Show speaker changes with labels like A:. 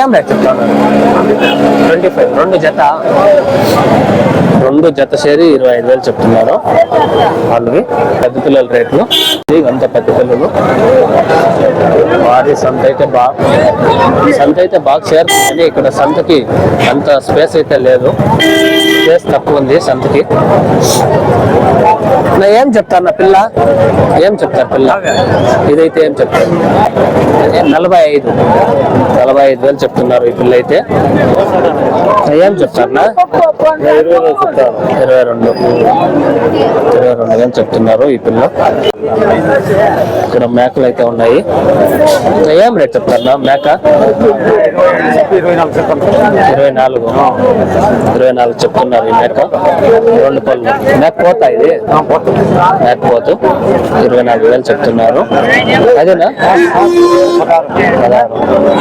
A: ఏం రేట్ చెప్తాను? 25. రెండు జత సేరి 25,000 చెప్తున్నారు వాళ్ళవి. పెద్ద పిల్లల రేట్లు అంత పెద్ద పిల్లలు. వారి సంత అయితే బాగా చేరుతుంది. ఇక్కడ సంతకి అంత స్పేస్ అయితే లేదు, స్పేస్ తక్కువ ఉంది సంతకి. ఏం చెప్తారు నా పిల్ల? ఏం చెప్తారు పిల్ల? ఇదైతే ఏం చెప్తారు? 45,000 చెప్తున్నారు ఈ పిల్ల అయితే. ఏం చెప్తారు? 22,000 చెప్తున్నారు ఈ పిల్ల. ఇక్కడ మేకలు అయితే ఉన్నాయి. ఏం రేట్ చెప్తారు నా మేక? 24 చెప్తున్నారు ఈ మేక. 2 పళ్ళు మేక పోతా. ఇది మేక పోతు 24,000 చెప్తున్నారు. అదేనా? 16.